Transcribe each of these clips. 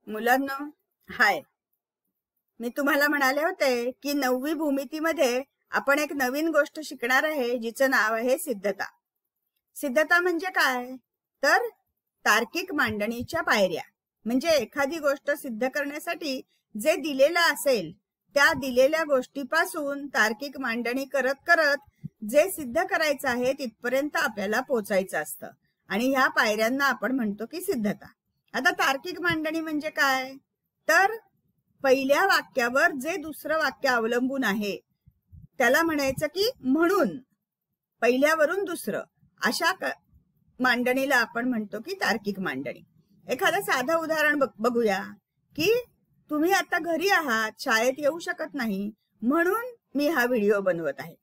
मुलांनो, हाय. मी तुम्हाला म्हणाले होते की 9वी भूमितीमध्ये आपण एक नवीन गोष्ट शिकणार आहे जिचं नाव आहे सिद्धता. सिद्धता म्हणजे काय? तर तार्किक मांडणीच्या पायऱ्या. म्हणजे एखादी गोष्ट सिद्ध करण्यासाठी जे दिलेलं असेल त्या दिलेल्या गोष्टीपासून तार्किक मांडणी करत करत जे सिद्ध करायचं आहे तिथपर्यंत आपल्याला पोहोचायचं असतं आणि ह्या पायऱ्यांना आपण म्हणतो की सिद्धता. आता तार्किक मांडणी म्हणजे काय? तर पहिल्या वाक्यावर जे दुसरं वाक्य अवलंबून आहे त्याला म्हणायचं की म्हणून, पहिल्यावरून दुसरं, अशा मांडणीला आपण म्हणतो की तार्किक मांडणी. एखादं साधं उदाहरण बघूया की तुम्ही आता घरी आहात, शाळेत येऊ शकत नाही म्हणून मी हा व्हिडिओ बनवत आहे.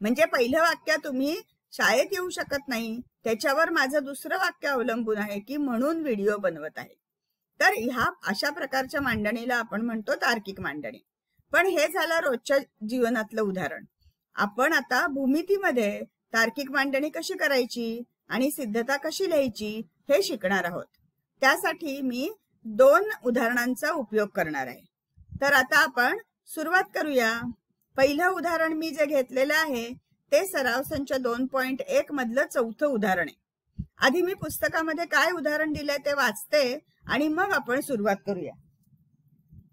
म्हणजे पहिलं वाक्य तुम्ही शाळेत येऊ शकत नाही त्याच्यावर माझं दुसरं वाक्य अवलंबून आहे की म्हणून व्हिडिओ बनवत आहे. तर ह्या अशा प्रकारच्या मांडणीला आपण म्हणतो तार्किक मांडणी. पण हे झालं रोजच्या जीवनातलं उदाहरण. आपण आता भूमितीमध्ये तार्किक मांडणी कशी करायची आणि सिद्धता कशी लिहायची हे शिकणार आहोत. त्यासाठी मी 2 उदाहरणांचा उपयोग करणार आहे. तर आता आपण सुरुवात करूया. पहिलं उदाहरण मी जे घेतलेलं आहे ते सराव संच 2.1 मधलं 4थं उदाहरण आहे. आधी मी पुस्तकामध्ये काय उदाहरण दिलंय ते वाचते आणि मग आपण सुरुवात करूया.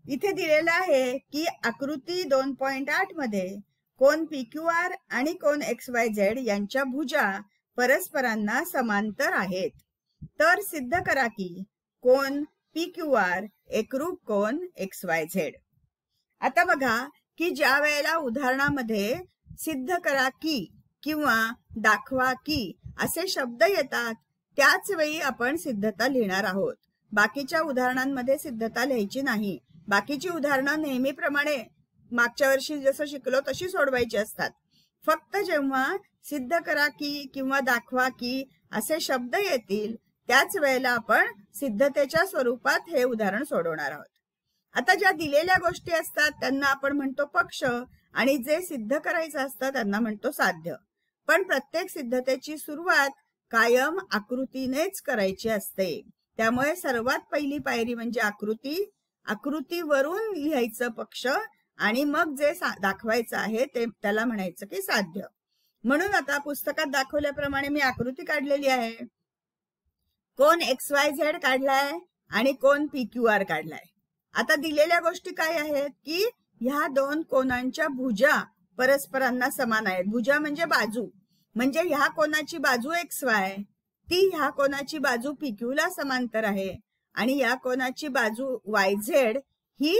इथे दिलेलं आहे की आकृती 2.8 मध्ये कोन PQR आणि कोन XYZ यांच्या भुजा परस्परांना समांतर आहेत. तर सिद्ध करा की कोन PQR एकरूप कोन XYZ. आता बघा की ज्या वेळेला उदाहरणामध्ये सिद्ध करा की किंवा दाखवा की असे शब्द येतात त्याच वेळी आपण सिद्धता लिहिणार आहोत. बाकीच्या उदाहरणांमध्ये सिद्धता लिहायची नाही. बाकीची उदाहरणं नेहमीप्रमाणे मागच्या वर्षी जसं शिकलो तशी सोडवायची असतात. फक्त जेव्हा सिद्ध करा की किंवा दाखवा की असे शब्द येतील त्याच वेळेला आपण सिद्धतेच्या स्वरूपात हे उदाहरण सोडवणार आहोत. आता ज्या दिलेल्या गोष्टी असतात त्यांना आपण म्हणतो पक्ष आणि जे सिद्ध करायचं असतं त्यांना म्हणतो साध्य. पण प्रत्येक सिद्धतेची सुरुवात कायम आकृतीनेच करायची असते. त्यामुळे सर्वात पहिली पायरी म्हणजे आकृती, आकृतीवरून लिहायचं पक्ष आणि मग जे दाखवायचं आहे ते त्याला म्हणायचं की साध्य. म्हणून आता पुस्तकात दाखवल्याप्रमाणे मी आकृती काढलेली आहे. कोन XYZ काढलाय आणि कोन PQR काढलाय. आता दिलेल्या गोष्टी काय आहेत की ह्या 2 कोनांच्या भुजा परस्परांना समान आहेत. भुजा म्हणजे बाजू, म्हणजे ह्या कोनाची बाजू XY ती ह्या कोनाची बाजू PQ ला समांतर आहे आणि या कोनाची बाजू YZ ही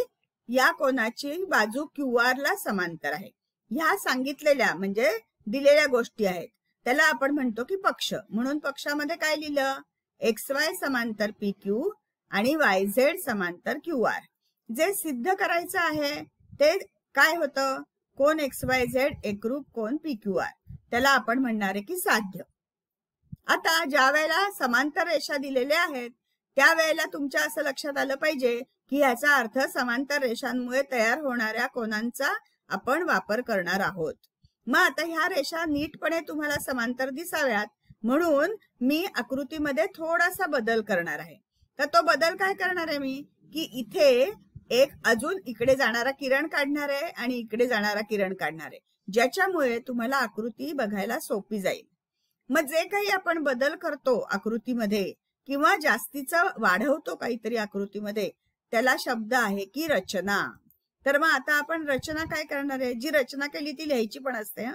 या कोनाची बाजू QR ला समांतर आहे. ह्या सांगितलेल्या म्हणजे दिलेल्या गोष्टी आहेत त्याला आपण म्हणतो की पक्ष. म्हणून पक्षामध्ये काय लिहिलं? XY समांतर PQ आणि YZ समांतर QR. जे सिद्ध करायचं आहे ते काय होतं? कोन XYZ एकरूप कोन PQR. त्याला आपण म्हणणार आहे की साध्य. आता ज्या वेळेला समांतर रेषा दिलेल्या आहेत त्यावेळेला तुमच्या असं लक्षात आलं पाहिजे की याचा अर्थ समांतर रेषांमुळे तयार होणाऱ्या कोनांचा आपण वापर करणार आहोत. मग आता ह्या रेषा नीटपणे तुम्हाला समांतर दिसाव्यात म्हणून मी आकृतीमध्ये थोडासा बदल करणार आहे. तर तो बदल काय करणार आहे मी की इथे एक अजून इकडे जाणारा किरण काढणार आहे आणि इकडे जाणारा किरण काढणार आहे ज्याच्यामुळे तुम्हाला आकृती बघायला सोपी जाईल. मग जे काही आपण बदल करतो आकृतीमध्ये किंवा जास्तीचं वाढवतो काहीतरी आकृतीमध्ये त्याला शब्द आहे की रचना. तर मग आता आपण रचना काय करणार आहे? जी रचना केली ती लिहायची पण असते.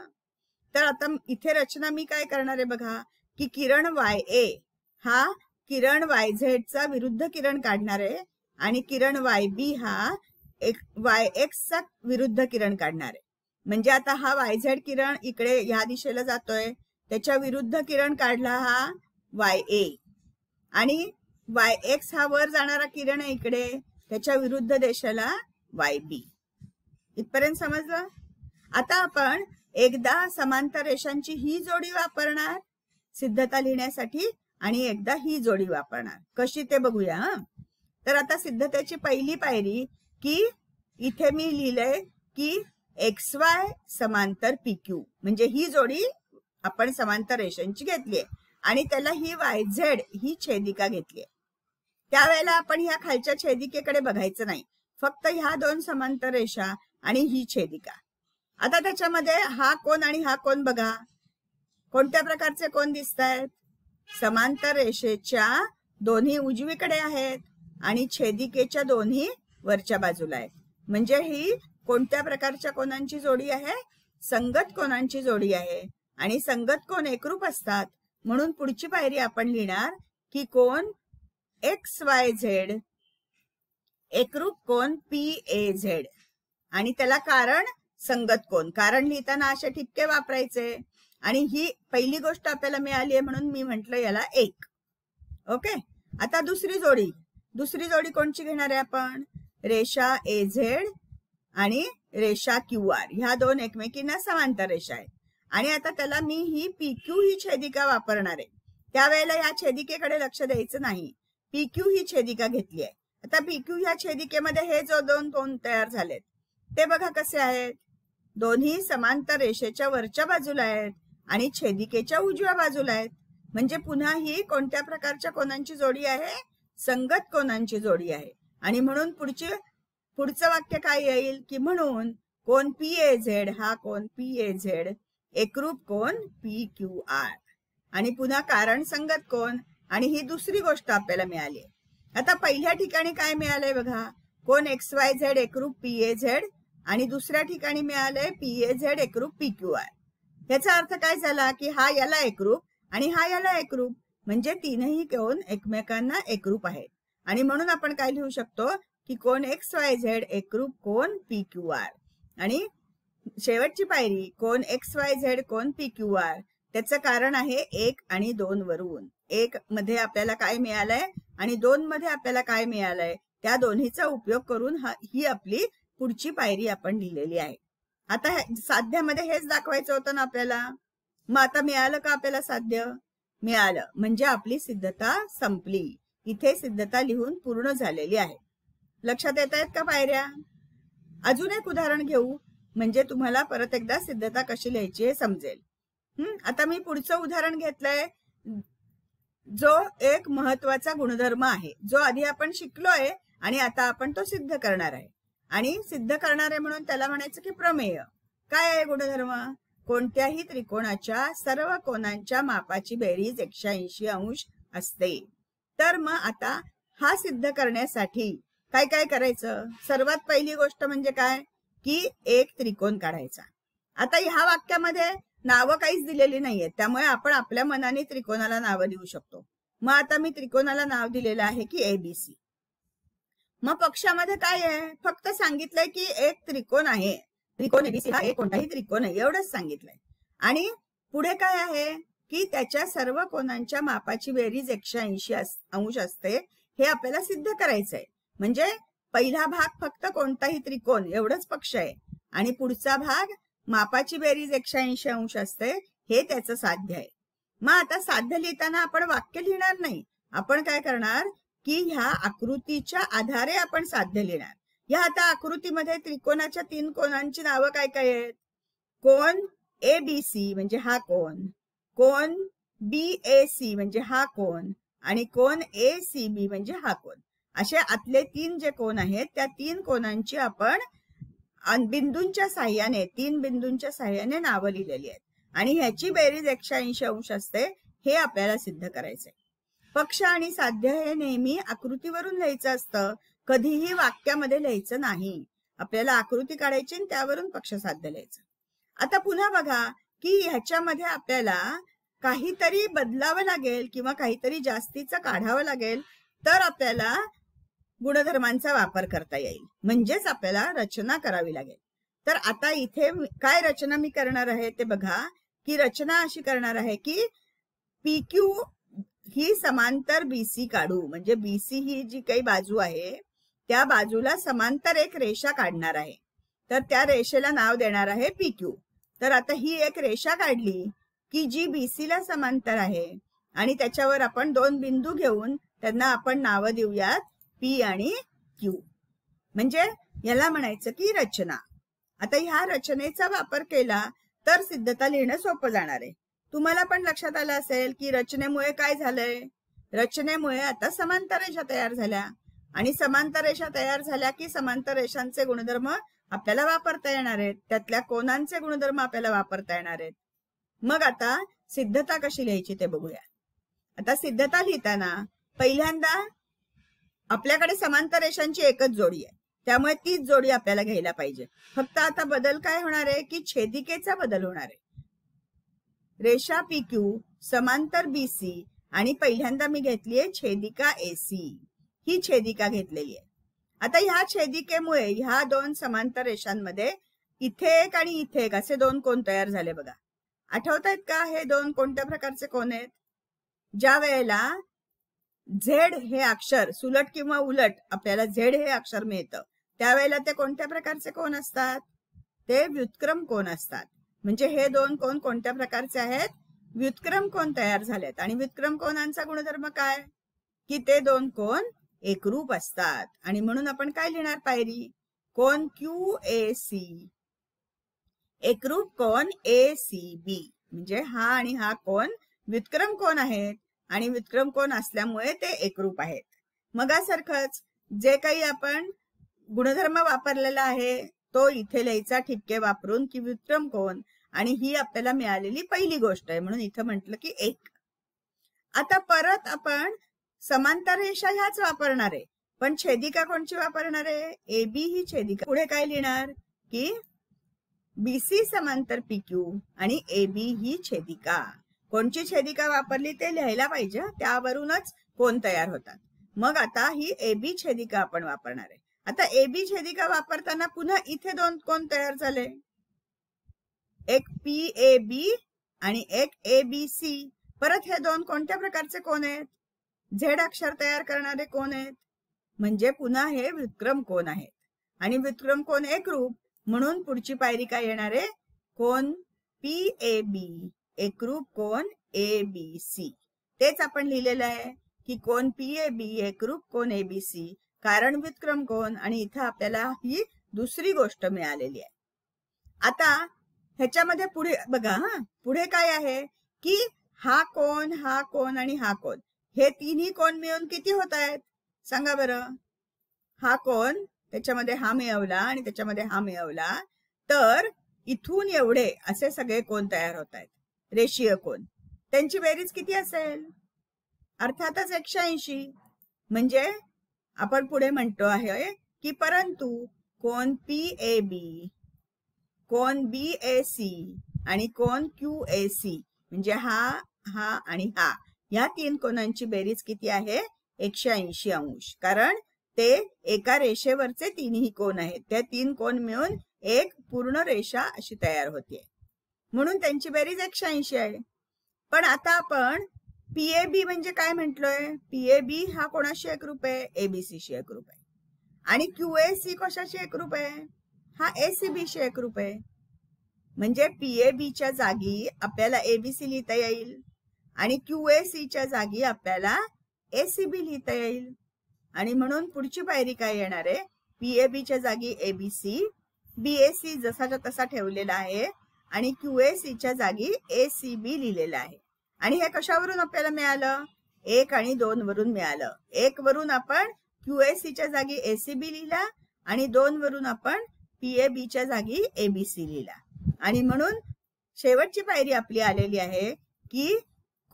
तर आता इथे रचना मी काय करणार आहे बघा की किरण YA हा किरण YZ चा विरुद्ध किरण काढणार आहे आणि किरण YB हा YX चा विरुद्ध किरण काढणार आहे. म्हणजे आता हा YZ किरण इकडे ह्या दिशेला जातोय त्याच्या विरुद्ध किरण काढला हा YA आणि YX हा वर जाणारा किरण आहे इकडे त्याच्या विरुद्ध दिशेला YB. इथपर्यंत समजलं? आता आपण एकदा समांतर रेषांची ही जोडी वापरणार सिद्धता लिहिण्यासाठी आणि एकदा ही जोडी वापरणार. कशी ते बघूया. तर आता सिद्धतेची पहिली पायरी की इथे मी लिहिलंय की XY समांतर PQ म्हणजे ही जोडी आपण समांतर रेषांची घेतलीये आणि त्याला ही YZ ही छेदिका घेतलीये. त्यावेळेला आपण ह्या खालच्या छेदिकेकडे बघायचं नाही, फक्त ह्या दोन समांतर रेषा आणि ही छेदिका. आता त्याच्यामध्ये हा कोन आणि हा कोन बघा, कोणत्या प्रकारचे कोन दिसत आहेत? समांतर रेषेच्या दोन्ही उजवीकडे आहेत आणि छेदिकेच्या दोन्ही वरच्या बाजूला आहेत. म्हणजे ही कोणत्या प्रकारच्या कोनांची जोडी आहे? संगत कोनांची जोडी आहे. आणि संगत कोन एकरूप असतात, म्हणून पुढची पायरी आपण लिहिणार की कोन XYZ एकरूप कोन PAZ. आणि त्याला कारण संगत कोन. कारण लिहिताना असे ठिपके वापरायचे. आणि ही पहिली गोष्ट आपल्याला मिळाली आहे म्हणून मी म्हंटल याला एक. ओके. आता दुसरी जोडी कोणची घेणार आहे आपण? रेषा AZ आणि रेषा QR. ह्या दोन एकमेकींना समांतर रेषा आहेत. आणि आता त्याला मी ही PQ ही छेदिका वापरणार आहे. त्यावेळेला या छेदिकेकडे लक्ष द्यायचं नाही. PQ ही छेदिका घेतली आहे. आता PQ ह्या छेदिकेमध्ये हे जो दोन कोन तयार झालेत ते बघा कसे आहेत. दोन्ही समांतर रेषेच्या वरच्या बाजूला आहेत आणि छेदिकेच्या उजव्या बाजूला आहेत. म्हणजे पुन्हा ही कोणत्या प्रकारच्या कोनांची जोडी आहे? संगत कोनांची जोडी आहे. आणि म्हणून पुढचं वाक्य काय येईल की म्हणून कोन PAZ हा कोन PAZ एकरूप कोन PQR. आणि पुन्हा कारण संगत कोन. आणि ही दुसरी गोष्ट आपल्याला मिळाली. आता पहिल्या ठिकाणी काय मिळालंय बघा, कोन XYZ एकरूप PAZ आणि दुसऱ्या ठिकाणी मिळालंय PAZ एकरूप PQR. याचा अर्थ काय झाला की हा याला एकरूप आणि हा याला एकरूप, म्हणजे तीनही कोन एकमेकांना एकरूप आहेत. आणि म्हणून आपण काय लिहू शकतो की कोन XYZ एकरूप कोन PQR. आणि शेवटची पायरी कोन XYZ कोन PQR. त्याचं कारण आहे 1 आणि 2 वरून. 1 मध्ये आपल्याला काय मिळालंय आणि 2 मध्ये आपल्याला काय मिळालंय, त्या दोन्हीचा उपयोग करून ही आपली पुढची पायरी आपण लिहिलेली आहे. आता साध्यामध्ये हेच दाखवायचं होतं ना आपल्याला. मग आता मिळालं का आपल्याला साध्य? मिळालं. म्हणजे आपली सिद्धता संपली. इथे सिद्धता लिहून पूर्ण झालेली आहे. लक्षात येत आहेत का पायऱ्या? अजून एक उदाहरण घेऊ म्हणजे तुम्हाला परत एकदा सिद्धता कशी लिहायची हे समजेल. आता मी पुढचं उदाहरण घेतलंय जो एक महत्वाचा गुणधर्म आहे, जो आधी आपण शिकलोय आणि आता आपण तो सिद्ध करणार आहे. आणि सिद्ध करणार आहे म्हणून त्याला म्हणायचं की प्रमेय. काय आहे गुणधर्म? कोणत्याही त्रिकोणाच्या सर्व कोनांच्या मापाची बेरीज 180 अंश असते. तर मग आता हा सिद्ध करण्यासाठी काय काय करायचं? सर्वात पहिली गोष्ट म्हणजे काय की एक त्रिकोण काढायचा. आता ह्या वाक्यामध्ये नावं काहीच दिलेली नाहीयेत, त्यामुळे आपण आपल्या मनाने त्रिकोणाला नावं देऊ शकतो. मग आता मी त्रिकोणाला नाव दिलेलं आहे की ABC. मग पक्षामध्ये काय आहे? फक्त सांगितलंय की एक त्रिकोण आहे, त्रिकोण ABC हा एक कोणताही त्रिकोण आहे, एवढंच सांगितलंय. आणि पुढे काय आहे की त्याच्या सर्व कोनांच्या मापाची बेरीज 180 अंश असते. हे आपल्याला सिद्ध करायचंय. म्हणजे पहिला भाग फक्त कोणताही त्रिकोण एवढंच पक्ष आहे आणि पुढचा भाग मापाची बेरीज 180 अंश असते, हे त्याचं साध्य आहे. मग आता साध्य लिहिताना आपण वाक्य लिहिणार नाही. आपण काय करणार की ह्या आकृतीच्या आधारे आपण साध्य लिहिणार. या आता आकृतीमध्ये त्रिकोणाच्या 3 कोनांची नावं काय काय आहेत? कोन ABC म्हणजे हा कोन, कोन BAC म्हणजे हा कोन आणि कोन ACB म्हणजे हा कोन. असे आतले 3 जे कोन आहेत त्या 3 कोनांची आपण बिंदूंच्या साह्याने 3 बिंदूंच्या साह्याने नावं लिहिलेली आहेत. आणि ह्याची बेरीज 180 अंश असते, हे आपल्याला सिद्ध करायचंय. पक्ष आणि साध्य हे नेहमी आकृतीवरून लिहायचं असतं, कधीही वाक्यामध्ये लिहायचं नाही. आपल्याला आकृती काढायची आणि त्यावरून पक्ष साध्य लिहायचं. आता पुन्हा बघा की ह्याच्यामध्ये आपल्याला काहीतरी बदलावं लागेल किंवा काहीतरी जास्तीचं काढावं लागेल, तर आपल्याला गुणधर्मांचा वापर करता येईल. म्हणजेच आपल्याला रचना करावी लागेल. तर आता इथे काय रचना मी करणार आहे ते बघा की रचना अशी करणार आहे की PQ ही समांतर BC काढू. म्हणजे BC ही जी काही बाजू आहे त्या बाजूला समांतर एक रेषा काढणार आहे. तर त्या रेषेला नाव देणार आहे PQ. तर आता ही एक रेषा काढली की जी BC ला समांतर आहे आणि त्याच्यावर आपण 2 बिंदू घेऊन त्यांना आपण नावं देऊयात P आणि Q. म्हणजे याला म्हणायचं की रचना. आता ह्या रचनेचा वापर केला तर सिद्धता लिहिणं सोपं जाणार आहे. तुम्हाला पण लक्षात आलं असेल की रचनेमुळे काय झालंय? रचनेमुळे आता समांतर रेषा तयार झाल्या आणि समांतर रेषा तयार झाल्या की समांतर रेषांचे गुणधर्म आपल्याला वापरता येणार आहेत, त्यातल्या कोनांचे गुणधर्म आपल्याला वापरता येणार आहेत. मग आता सिद्धता कशी लिहायची ते बघूया. आता सिद्धता लिहिताना पहिल्यांदा आपल्याकडे समांतर रेषांची एकच जोडी आहे, त्यामुळे तीच जोडी आपल्याला घ्यायला पाहिजे. फक्त आता बदल काय होणार आहे की छेदिकेचा बदल होणार आहे. रेषा PQ समांतर BC आणि पहिल्यांदा मी घेतलीये छेदिका AC, ही छेदिका घेतलेली आहे. आता ह्या छेदिकेमुळे ह्या दोन समांतर रेषांमध्ये इथे एक आणि इथे एक असे दोन कोन तयार झाले बघा. आठवतायत का हे दोन कोणत्या प्रकारचे कोन आहेत? ज्या वेळेला झेड हे अक्षर सुलट किंवा उलट आपल्याला झेड हे अक्षर मिळतं त्यावेळेला ते कोणत्या प्रकारचे कोन असतात? ते व्युत्क्रम कोन असतात. म्हणजे हे दोन कोन कोणत्या प्रकारचे आहेत? व्युत्क्रम कोन तयार झालेत. आणि व्युत्क्रम कोनांचा गुणधर्म काय की ते दोन कोन एकरूप असतात. आणि म्हणून आपण काय लिहिणार पायरी? कोन QAC एकरूप कोन ACB. म्हणजे हा आणि हा कोन व्युत्क्रम कोन आहेत आणि व्युत्क्रम कोन असल्यामुळे ते एकरूप आहेत. मगासारखंच जे काही आपण गुणधर्म वापरलेला आहे तो इथे लिहायचा ठिपके वापरून की व्युत्क्रम कोन, आणि ही आपल्याला मिळालेली पहिली गोष्ट आहे म्हणून इथं म्हटलं की एक. आता परत आपण समांतर रेषा ह्याच वापरणार आहे, पण छेदिका कोणची वापरणार आहे? AB ही छेदिका. पुढे काय लिहिणार की BC समांतर PQ आणि AB ही छेदिका. कोणची छेदिका वापरली ते लिहायला पाहिजे, त्यावरूनच कोन तयार होतात. मग आता ही AB छेदिका आपण वापरणार आहे. आता AB छेदिका वापरताना पुन्हा इथे दोन कोन तयार झाले, एक PAB आणि एक ABC. परत हे दोन कोणत्या प्रकारचे कोन आहेत? झेड अक्षर तयार करणारे कोन आहेत. म्हणजे पुन्हा हे व्युत्क्रम कोन आहेत आणि व्युत्क्रम कोन एकरूप, म्हणून पुढची पायरी काय येणार आहे? कोन PAB एकरूप कोन ABC. तेच आपण लिहिलेलं आहे की कोन PAB एकरूप कोन ABC, कारण व्युत्क्रम कोन, आणि इथं आपल्याला ही दुसरी गोष्ट मिळालेली आहे. आता ह्याच्यामध्ये पुढे बघा, पुढे काय आहे की हा कोन आणि हा कोन, हे तिन्ही कोन मिळून किती होत आहेत सांगा बरं? हा कोन त्याच्यामध्ये हा मिळवला आणि त्याच्यामध्ये हा मिळवला तर इथून एवढे असे सगळे कोन तयार होत आहेत, रेषीय कोन. त्यांची बेरीज किती असेल? अर्थातच 180. म्हणजे आपण पुढे म्हणतो आहे की परंतु कोन PAB, कोन BAC आणि कोन QAC म्हणजे हा आणि हा, या तीन कोनांची बेरीज किती आहे? 180 अंश. कारण ते एका रेषेवरचे तीनही कोन आहेत. त्या तीन कोन मिळून एक पूर्ण रेषा अशी तयार होते, म्हणून त्यांची बेरीज 180 आहे. पण आता आपण PAB म्हणजे काय म्हटलोय? PAB हा कोणाशी एकरूप आहे? ABC शी एकरूप आहे. आणि QAC कशाशी एकरूप आहे? हा ACB शी एकरूप आहे. म्हणजे PAB च्या जागी आपल्याला ABC लिहिता येईल आणि QAC च्या जागी आपल्याला ACB लिहिता येईल. आणि म्हणून पुढची पायरी काय येणार आहे? PAB च्या जागी ABC, BAC जसाच्या तसा ठेवलेला आहे आणि QAC च्या जागी ACB लिहिलेला आहे. आणि हे कशावरून आपल्याला मिळालं? 1 आणि 2 वरून मिळालं. 1 वरून आपण QAC च्या जागी ACB लिहिला आणि 2 वरून आपण PAB च्या जागी ABC लिहिला. आणि म्हणून शेवटची पायरी आपली आलेली आहे की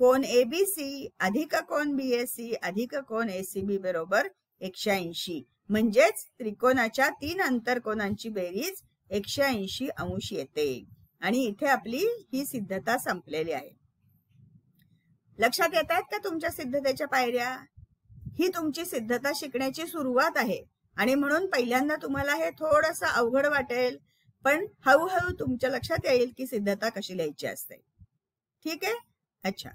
कोन ABC अधिक कोन BAC अधिक कोन ACB बरोबर 180. म्हणजेच त्रिकोणाच्या 3 अंतरकोनांची बेरीज 180 अंश येते. आणि इथे आपली ही सिद्धता संपलेली आहे. लक्षात येत आहेत का तुमच्या सिद्धतेच्या पायऱ्या? ही तुमची सिद्धता शिकण्याची सुरुवात आहे आणि म्हणून पहिल्यांदा तुम्हाला हे थोडंसं अवघड वाटेल, पण हळूहळू तुमच्या लक्षात येईल की सिद्धता कशी लिहायची असते. ठीक आहे? अच्छा.